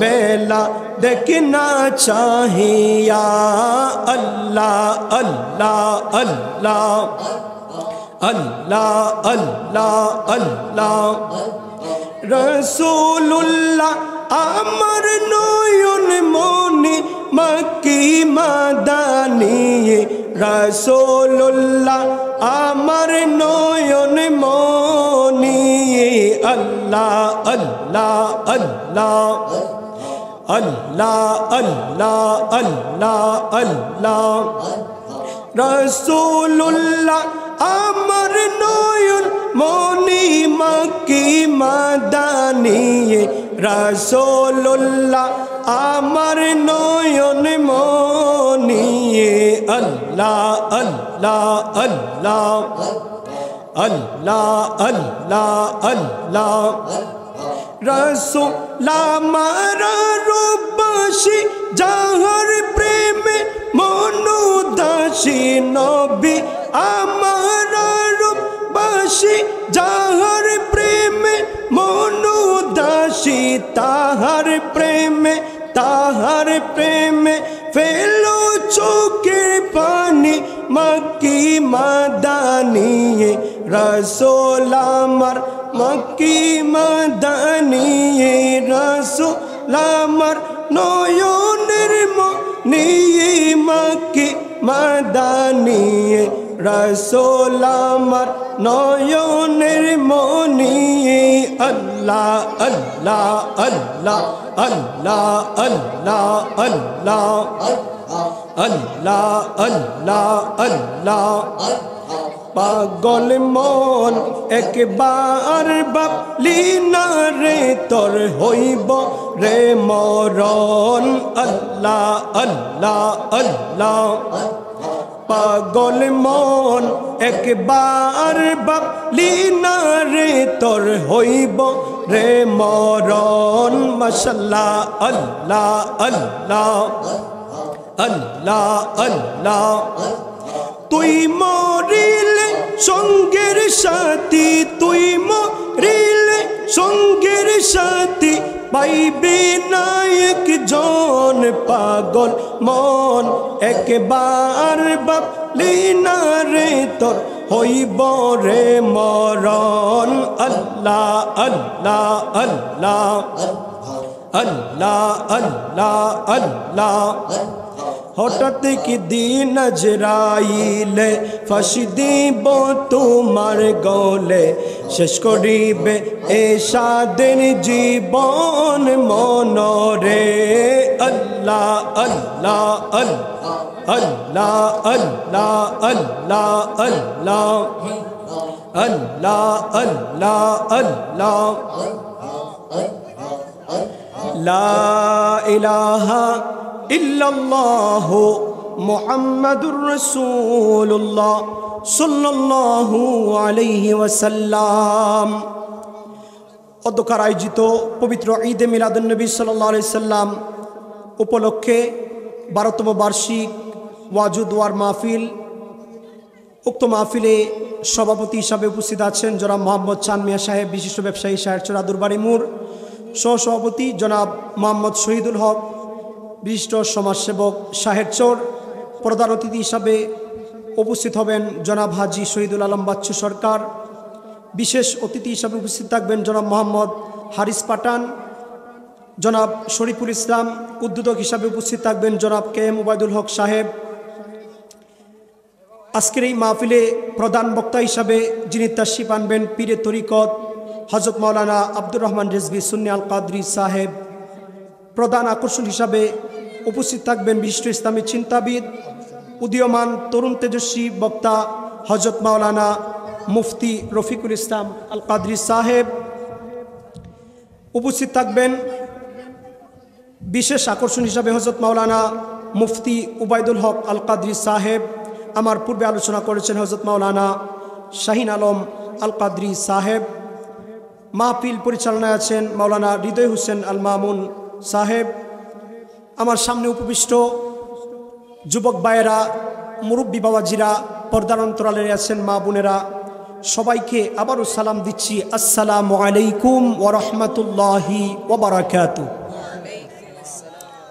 বেলা দেখে না চাহিয়া। আল্লাহ আল্লাহ আল্লাহ আল্লাহ আল্লাহ আল্লাহ। রাসূলুল্লাহ আমার নয়ন মনি, মক্কি মাদানী। রাসূলুল্লাহ আমার নয়ন মনি। আল্লাহ আল্লাহ আল্লাহ আল্লাহ আল্লাহ আল্লাহ আল্লাহ। রাসূলুল্লাহ আমার নয়ন মনি, মক্কি মাদানী। রাসূলুল্লাহ আমার নয়ন মনি। আল্লাহ আল্লাহ আল্লাহ আল্লাহ আল্লাহ আল্লাহ। রাসূল আমার রূপবাসী, যাহার প্রেমে মনোদাসী। নবী আমার রূপবাসী, যাহার প্রেমে মনোদাসী। তাহার প্রেমে ফেলো চোখের পানি, মক্কি মাদানী। রাসূল আমার মক্কি মাদানী। রাসূল আমার নয়নের মনি, মক্কি মাদানী। রসুল আমার নয়নের মনি আল্লাহ আল্লাহ আল্লাহ আল্লাহ আল্লাহ আল্লাহ আল্লাহ আল্লাহ আল্লাহ পাগল মন একবার বাপলি না রে তোর হইব রে মরণ আল্লাহ আল্লাহ আল্লাহ পাগল মন একবার বাপলি না রে তোর হইব রে মরণ মাশাআল্লাহ আল্লাহ আল্লাহ আল্লাহ আল্লাহ তুই মরিলে সঙ্গের সাথী তুই মরিলে সঙ্গের সাথী পাইবে না একজন পাগল মন একবার বাপলি না রে তোর হইব রে মরণ আল্লাহ আল্লাহ আল্লাহ আল্লাহ আল্লাহ আল্লাহ হঠাৎ কি দিন আজরাইলে ফাঁসি দিব তোমার গলে শেষ করিবে এ সাদের জীবন মনরে আল্লাহ আল্লাহ আল্লাহ আল্লাহ আল্লাহ আল্লাহ আল্লাহ আল্লাহ আল্লাহ লা ইলাহা ইল্লাল্লাহু মুহাম্মাদুর রাসূলুল্লাহ সাল্লাল্লাহু আলাইহি ওয়াসাল্লাম। অধ্যকার আয়োজিত পবিত্র ঈদে মিলাদুন নবী সাল্লাল্লাহু আলাইহি সাল্লাম উপলক্ষে 12তম বার্ষিক ওয়াজুদ ওয়ার মাহফিল, উক্ত মাহফিলে সভাপতি হিসাবে উপস্থিত আছেন জনাব মোহাম্মদ চান মিয়া সাহেব, বিশিষ্ট ব্যবসায়ী শাহেরচর আদুরবাড়ি মোড়। সহসভাপতি জনাব মোহাম্মদ শহীদুল হক, বিশিষ্ট সমাজসেবক শাহেরচর। প্রধান অতিথি হিসাবে উপস্থিত হবেন জনাব হাজি শহীদুল আলম বাচ্চু সরকার। বিশেষ অতিথি হিসাবে উপস্থিত থাকবেন জনাব মোহাম্মদ হারিস পাঠান। জনাব শরীফুল ইসলাম উদ্বোধক হিসাবে উপস্থিত থাকবেন জনাব কে এম ওবায়দুল হক সাহেব। আজকের এই মাহফিলে প্রধান বক্তা হিসাবে যিনি তাশরিফ আনবেন পীরে তরিকত হযরত মাওলানা আব্দুর রহমান রেজভী সুন্নি আল কাদরি সাহেব। প্রধান আকর্ষণ হিসাবে উপস্থিত থাকবেন বিশিষ্ট ইসলামী চিন্তাবিদ, উদীয়মান তরুণ তেজস্বী বক্তা হযরত মাওলানা মুফতি রফিকুল ইসলাম আল কাদরি সাহেব। উপস্থিত থাকবেন বিশেষ আকর্ষণ হিসাবে হযরত মাওলানা মুফতি উবাইদুল হক আল কাদরি সাহেব। আমার পূর্বে আলোচনা করেছেন হযরত মাওলানা শাহিন আলম আল কাদরি সাহেব। মাহফিল পরিচালনায় আছেন মাওলানা হৃদয় হোসেন আল মামুন সাহেব। আমার সামনে উপবিষ্ট যুবক ভাইয়েরা, মুরব্বী বাবাজিরা, পর্দার অন্তরালে আছেন মা বোনেরা, সবাইকে আবারও সালাম দিচ্ছি। আসসালামু আলাইকুম ওয়া রাহমাতুল্লাহি ওয়া বারাকাতুহু।